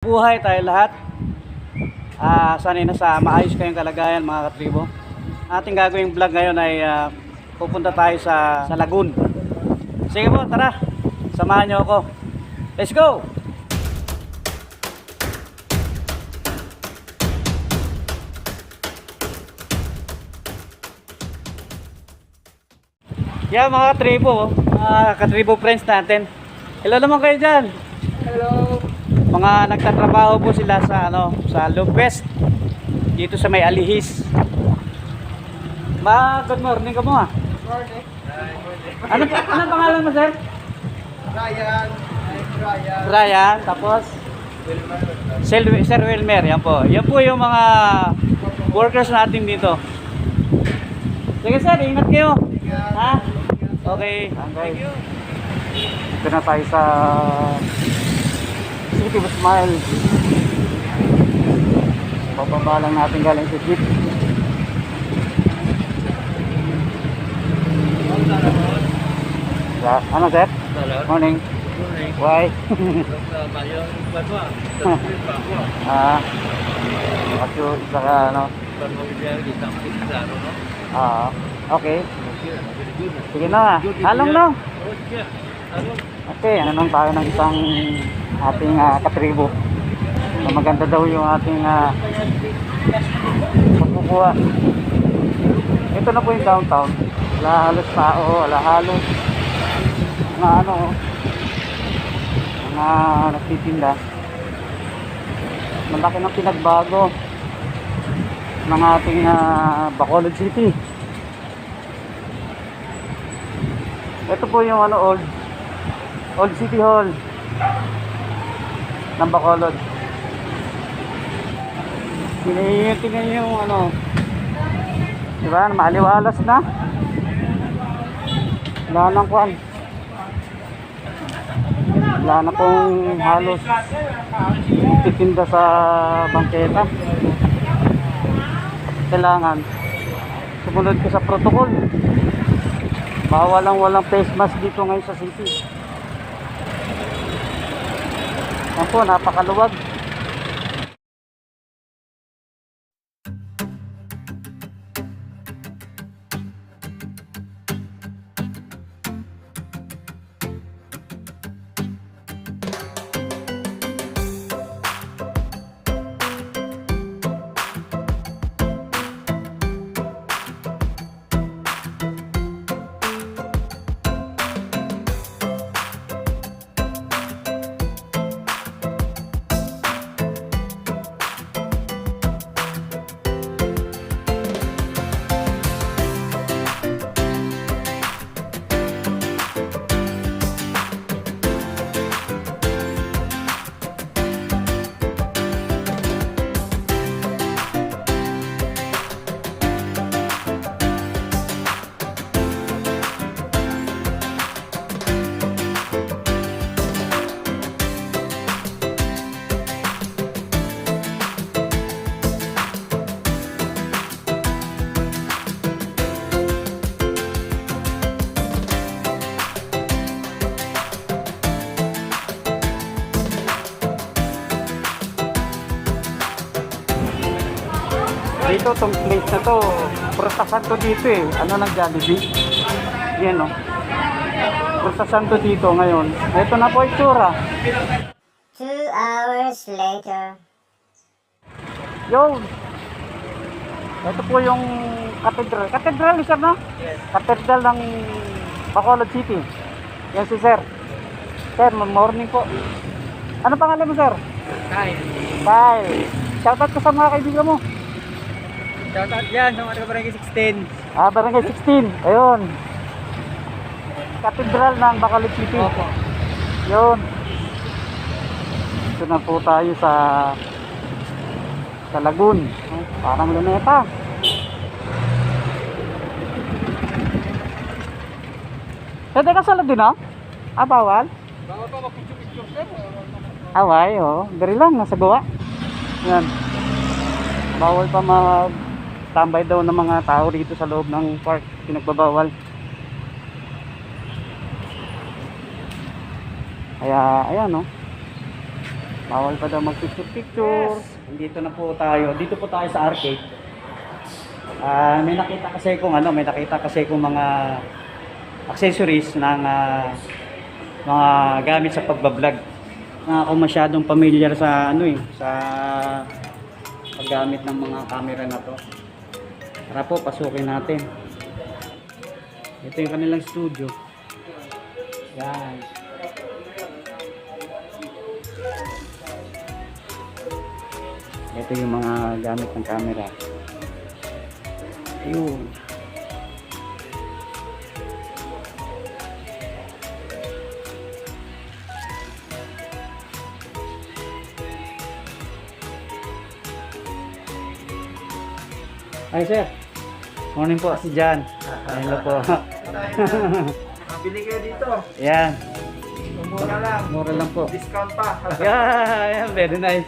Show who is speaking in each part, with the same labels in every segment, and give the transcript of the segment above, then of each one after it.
Speaker 1: buhay tayo lahat. Sanay na sa maayos kayong kalagayan mga katribo. Ating gagawing vlog ngayon ay pupunta tayo sa lagoon. Sige po, tara. Samahan nyo ako. Let's go! Yan mga katribo friends natin. Hello naman kayo dyan.
Speaker 2: Hello.
Speaker 1: Mga nagtatrabaho po sila sa sa Lopez dito sa may Alihis. Good morning ka mo ha.
Speaker 2: Morning.
Speaker 1: Ano pangalan mo sir?
Speaker 2: Ryan.
Speaker 1: Ryan, tapos Sir Wilmer, yan po. Yan po yung mga workers natin dito. Sige sir, ingat kayo. Ha? Okay. Thank you. Ito na tayo sa City of Smile. Bababa lang natin galing sa jeep. Ano sir? Morning. Why? Kasi saka okay. Sige na. Halong no. Okay, nung tayo ng isang ating katribo. So, maganda daw yung ating pagkukuha. Ito na po yung downtown. Wala halos tao, wala halos mga nagtitinda. Malaki ng pinagbago ng ating Bacolod City. Ito po yung Old City Hall ng Bacolod. Tingnan yung diba? Maaliwalas na. Wala nang kuwan. Wala na pong halos titinda sa bangketa. Kailangan sumunod ka sa protocol. Walang face mask dito ngayon sa city. Yan po, napakaluwag. Dito, tong place na to, protasan to dito eh. Ano ng Jollibee? Yan protasan to dito ngayon. Ito na po itsura.
Speaker 3: 2 hours later.
Speaker 1: Yo! Ito po yung cathedral. Cathedral, sir, no?
Speaker 2: Yes.
Speaker 1: Cathedral ng Bacolod City. Yan si sir. Sir, morning po. Ano pangalan mo, sir?
Speaker 2: Kyle.
Speaker 1: Kyle. Shoutout ko sa mga kaibigan mo.
Speaker 2: Shoutout yan sa mga barangay 16.
Speaker 1: Barangay 16. Ayun. Cathedral ng Bacolod City.
Speaker 2: Opo.
Speaker 1: Yun. Ito na po tayo sa lagoon. Parang luneta. Pwede ka sa lagoon, no? Bawal?
Speaker 2: Bawal pa mag-picture sir.
Speaker 1: Away, Dari lang, nasa gawa. Yan. Bawal pa tambay daw ng mga tao rito sa loob ng park. Pinagbabawal. Kaya ayan Bawal pa daw mag-picture-picture. Dito na po tayo. Dito po tayo sa arcade. May nakita kasi kung mga accessories ng mga gamit sa pagbablog. Ako masyadong familiar sa sa paggamit ng mga camera na to. Tara po, pasukin natin. Ito yung kanilang studio. Yan. Ito yung mga gamit ng camera. Yun. Hi sir. Morning po, si Jan. Hello po.
Speaker 2: Bili kayo dito.
Speaker 1: Yan.
Speaker 2: Mura lang.
Speaker 1: Mura lang po.
Speaker 2: Discount pa.
Speaker 1: Yeah, very nice.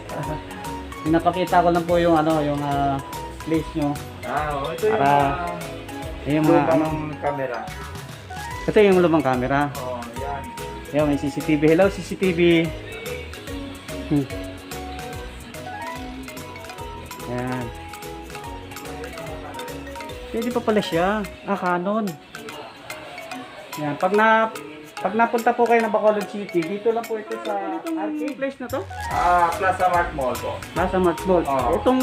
Speaker 1: Pinapakita ko lang po yung yung place nyo.
Speaker 2: Ito yung
Speaker 1: Yung mga
Speaker 2: lumang camera.
Speaker 1: Ito yung lumang camera.
Speaker 2: Yan.
Speaker 1: Yan, may CCTV. Hello, CCTV. Yan. Pwede pa pala siya. Canon. Yan, pag napunta po kayo ng Bacolod City, dito lang po ito sa arcade place na to.
Speaker 2: Plaza Mart Mall po.
Speaker 1: Plaza Mart Mall. Itong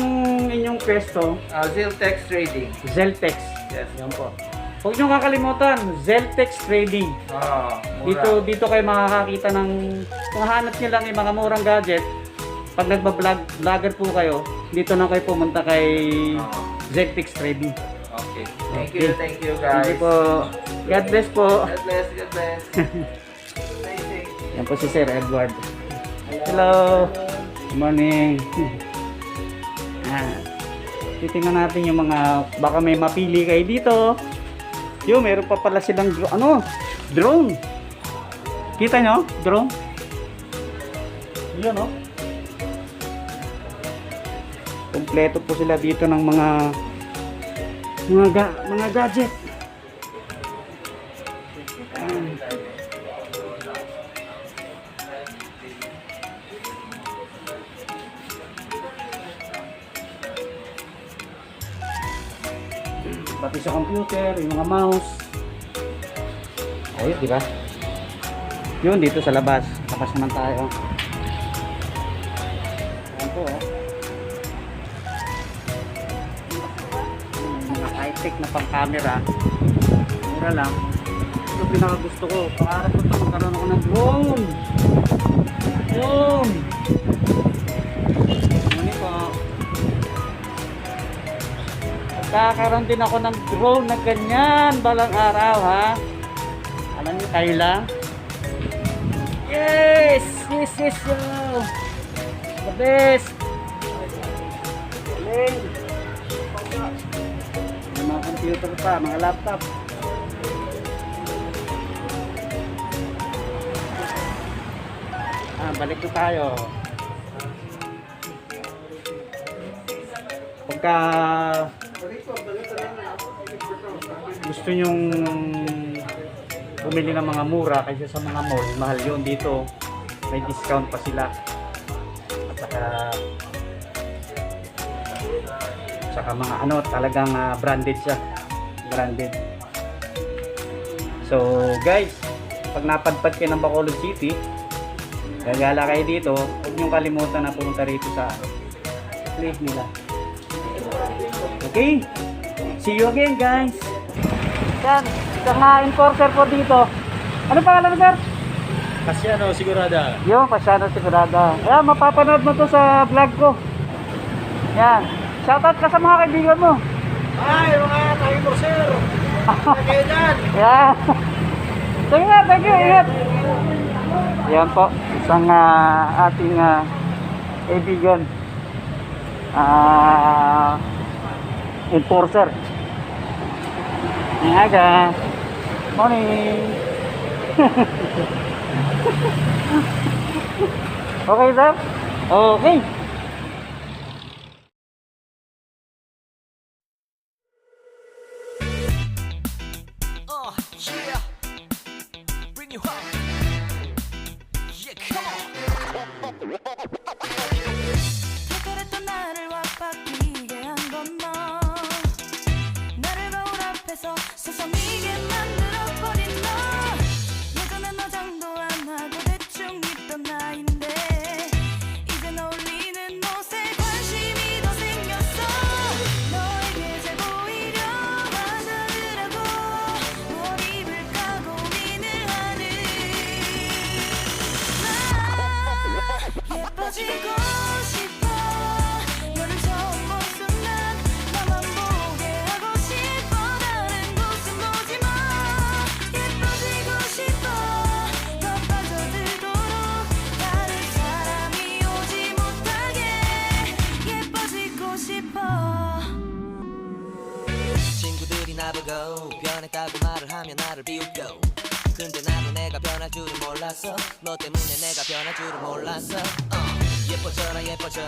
Speaker 1: inyong pwesto,
Speaker 2: Ziltex Trading.
Speaker 1: Zeltex.
Speaker 2: Yes.
Speaker 1: Yan po. Huwag nyo kakalimutan, Zeltex Trading.
Speaker 2: Mura.
Speaker 1: Dito kayo makakakita ng, kung hanap nyo lang yung mga murang gadget, pag nagbablogger po kayo, dito na kayo pumunta kay Zeltex Trading.
Speaker 2: Okay.
Speaker 1: Okay.
Speaker 2: Thank you guys.
Speaker 1: Thank you po. God bless po.
Speaker 2: God bless. God bless. Amazing.
Speaker 1: Yan po si Sir Edward. Hello. Good morning. Titingnan natin yung mga, baka may mapili kayo dito. Yo, meron pa pala silang drone. Kita nyo? Drone. Yun, no? Kompleto po sila dito ng mga gadget. Pati sa computer, yung mga mouse. Ayun, di ba? Yun, dito sa labas. Labas naman tayo. Ayan po, mga high-tech na pang-camera. Mura lang. Ito pinakagusto ko. Pangarap ko ito, magkaroon ako ng drone. Yun! Muni po. Kakaroon din ako ng drone na ganyan balang araw, ha? Alam niyo, kayo lang. Yes! Yes, yo! The best! Galing! May mga computer pa, mga laptop. Balik na tayo. Pagka gusto nyong bumili ng mga mura kaysa sa mga mall, mahal yun. Dito may discount pa sila. At saka mga talagang branded siya. Branded. So guys, pag napadpad kayo ng Bacolod City, gagala kayo dito, huwag niyong kalimutan na pumunta rito sa place nila. Okay? See you again, guys! Yan, isang enforcer po dito. Ano pangalan mo, sir?
Speaker 2: Pasiano Sigurada.
Speaker 1: Yung Pasiano Sigurada. Ayan, mapapanood mo to sa vlog ko. Yan. Shoutout ka sa mga kaibigan mo.
Speaker 2: Hi, mga ka-enforcer. Kayo dyan.
Speaker 1: Yan. Sige nga, thank you. Ingat. Yan po, isang ating kaibigan. Enforcer. Aga. Morning. Okay, sir? Okay.
Speaker 4: Yeah. Bring you up. Yeah, come on. 너를 비웃겨 근데 나도 내가 변할 줄은 몰랐어 너 때문에 내가 변할 줄은 몰랐어 예뻐져라 예뻐져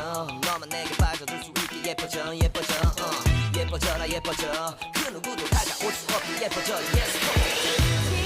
Speaker 4: 너만 내게 빠져들 수 있게 예뻐져 예뻐져 예뻐져라 예뻐져 그 누구도 다가올 수 없게 예뻐져 Yes, come on.